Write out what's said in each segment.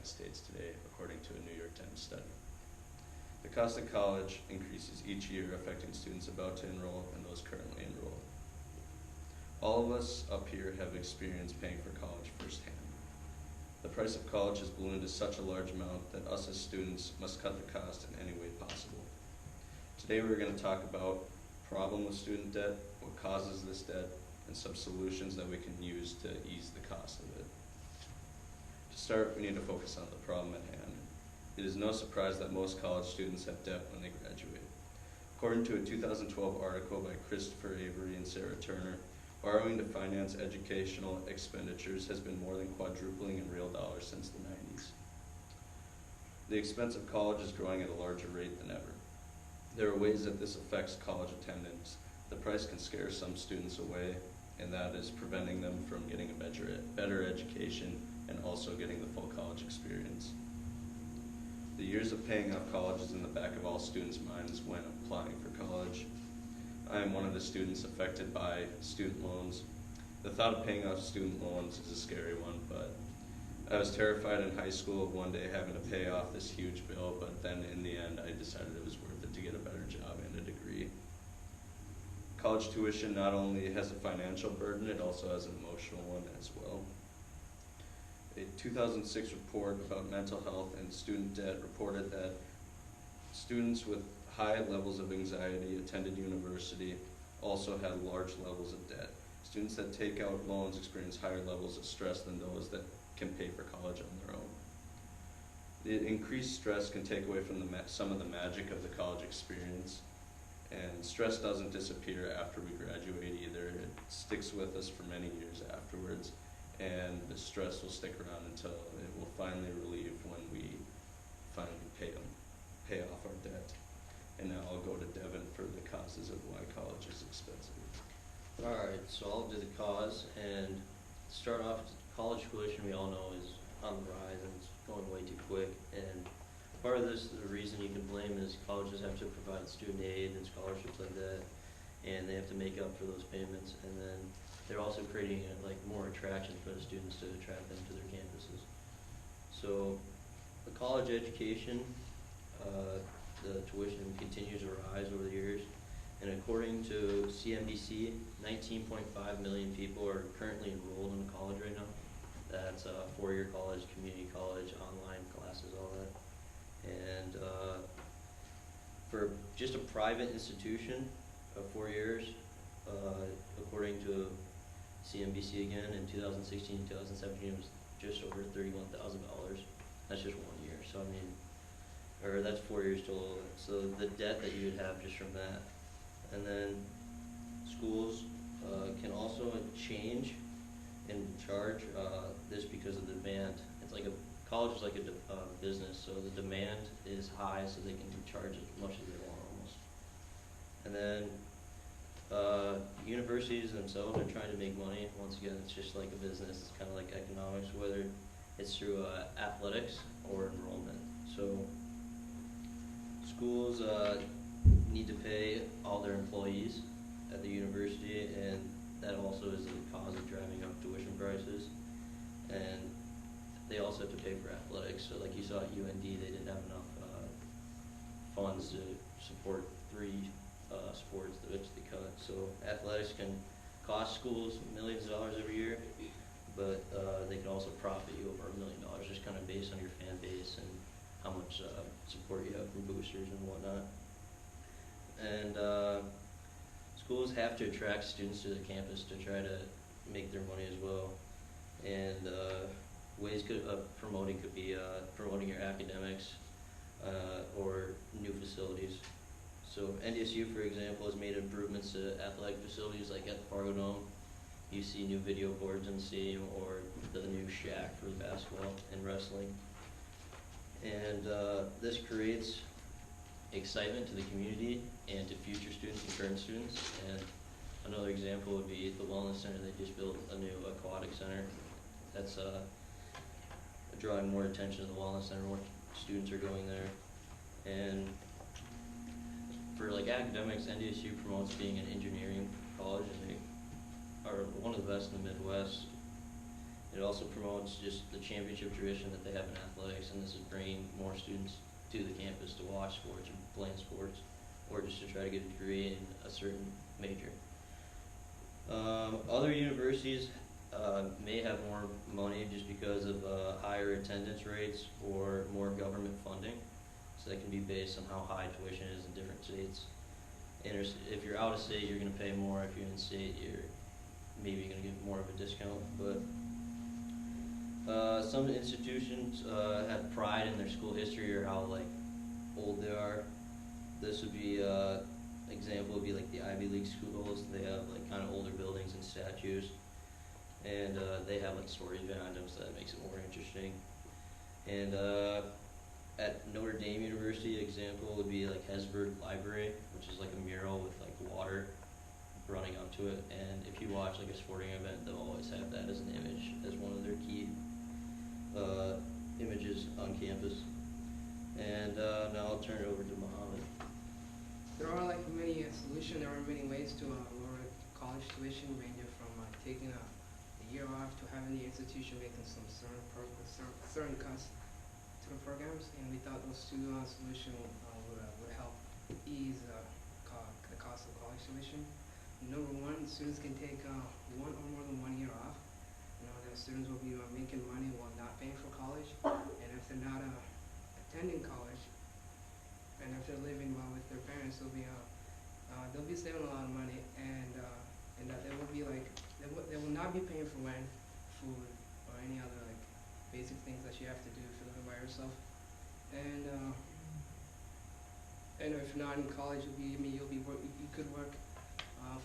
United States today, according to a New York Times study. The cost of college increases each year, affecting students about to enroll and those currently enrolled. All of us up here have experienced paying for college firsthand. The price of college has ballooned to such a large amount that us as students must cut the cost in any way possible. Today we're going to talk about the problem with student debt, what causes this debt, and some solutions that we can use to ease the cost of it. To start, we need to focus on the problem at hand. It is no surprise that most college students have debt when they graduate. According to a 2012 article by Christopher Avery and Sarah Turner, borrowing to finance educational expenditures has been more than quadrupling in real dollars since the 90s. The expense of college is growing at a larger rate than ever. There are ways that this affects college attendance. The price can scare some students away, and that is preventing them from getting a better education and also getting the full college experience. The years of paying off college is in the back of all students' minds when applying for college. I am one of the students affected by student loans. The thought of paying off student loans is a scary one, but I was terrified in high school of one day having to pay off this huge bill, but then in the end I decided it was worth it to get a better job and a degree. College tuition not only has a financial burden, it also has an emotional one as well. A 2006 report about mental health and student debt reported that students with high levels of anxiety attended university also had large levels of debt. Students that take out loans experience higher levels of stress than those that can pay for college on their own. The increased stress can take away from some of the magic of the college experience, and stress doesn't disappear after we graduate either. It sticks with us for many years afterwards, and the stress will stick around until it will finally relieve when we finally pay off our debt. And now I'll go to Devin for the causes of why college is expensive. Alright, so I'll do the cause, and to start off, college tuition we all know is on the rise and it's going way too quick, and part of this, the reason you can blame is colleges have to provide student aid and scholarships like that, and they have to make up for those payments, and then they're also creating more attraction for the students to attract them to their campuses. So the college education, the tuition continues to rise over the years, and according to CNBC, 19.5 million people are currently enrolled in college right now. That's four-year college, community college, online classes, all that. And for just a private institution of 4 years, according to CNBC again, in 2016, 2017, it was just over $31,000. That's just 1 year. So I mean, or that's 4 years total. So the debt that you would have just from that. And then schools can also change and charge this because of the demand. It's like college is like a business, so the demand is high, so they can charge as much as they want almost. And then universities themselves are trying to make money. Once again, it's just like a business. It's kind of like economics, whether it's through athletics or enrollment. So schools need to pay all their employees at the university, and that also is the cause of driving up tuition prices. And they also have to pay for athletics. So like you saw at UND, they didn't have enough funds to support 3 sports which they cut. So athletics can cost schools millions of dollars every year, but they can also profit you over $1 million, just kind of based on your fan base and how much support you have from boosters and whatnot. And schools have to attract students to the campus to try to make their money as well. And ways of promoting could be promoting your academics or new facilities. So NDSU, for example, has made improvements to athletic facilities like at the Fargo Dome. You see new video boards in the stadium, or the new shack for basketball and wrestling. And this creates excitement to the community and to future students and current students. And another example would be the Wellness Center. They just built a new aquatic center that's drawing more attention to the Wellness Center. More students are going there. And for academics, NDSU promotes being an engineering college, and they are one of the best in the Midwest. It also promotes just the championship tradition that they have in athletics, and this is bringing more students to the campus to watch sports and play in sports, or just to try to get a degree in a certain major. Other universities may have more money just because of higher attendance rates or more government funding. So that can be based on how high tuition is in different states. If you're out of state, you're going to pay more. If you're in state, you're maybe going to get more of a discount. But some institutions have pride in their school history or how like old they are. This would be example would be like the Ivy League schools. They have like kind of older buildings and statues, and they have like stories behind them, so that makes it more interesting. And at Notre Dame University, example would be like Hesburgh Library, which is like a mural with like water running onto it. And if you watch like a sporting event, they'll always have that as an image, as one of their key images on campus. And now I'll turn it over to Mohammad. There are like many solutions. There are many ways to lower college tuition, ranging from taking a year off to having the institution making some certain cuts to the programs. And we thought those two solutions would help ease the cost of college tuition. Number one, students can take one or more than 1 year off. The students will be making money while not paying for college, and if they're not attending college, and if they're living well with their parents, they'll be saving a lot of money, and that they will be like they will not be paying for rent, food, or any other like basic things that you have to do if you're living by yourself. And if you're not in college, you could work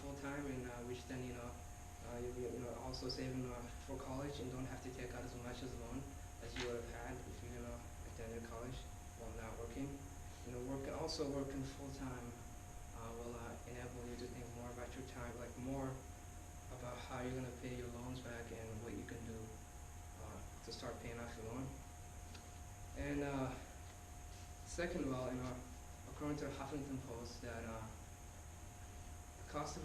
full time, and which then you'll be also saving for college, and don't have to take out as much as loan as you would have had if you attended college while not working. Working full time will enable you to think more about your time, like more about how you're gonna pay your loans back and what you can do to start paying off your loan. And second of all, according to the Huffington Post, that cost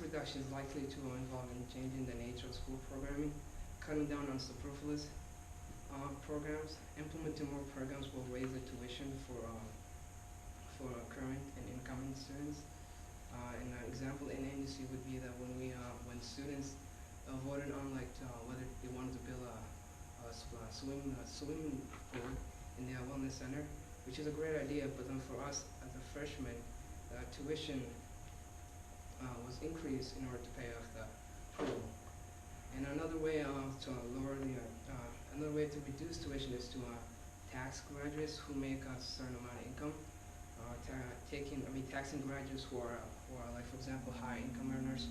reduction is likely to involve in changing the nature of school programming, cutting down on superfluous programs. Implementing more programs will raise the tuition for current and incoming students. An example in NDSU would be that when students voted on whether they wanted to build a swimming pool in their wellness center, which is a great idea, but then for us as a freshman, tuition was increased in order to pay off the pool. And another way to reduce tuition is to tax graduates who make a certain amount of income. Taxing graduates who are like, for example, high income earners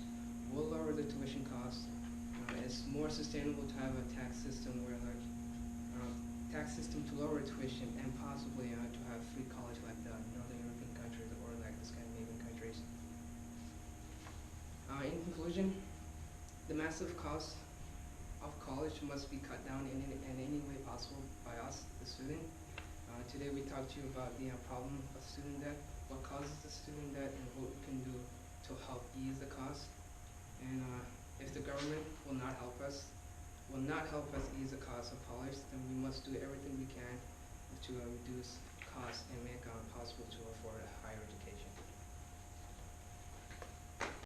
will lower the tuition costs. It's more sustainable to have a tax system to lower tuition and possibly to have free college like the Northern European countries or like the Scandinavian countries. In conclusion, the massive cost of college must be cut down in any way possible by us, the student. Today we talked to you about the problem of student debt, what causes the student debt, and what we can do to help ease the cost. And if the government will not help us ease the cost of college, then we must do everything we can to reduce costs and make it possible to afford a higher education.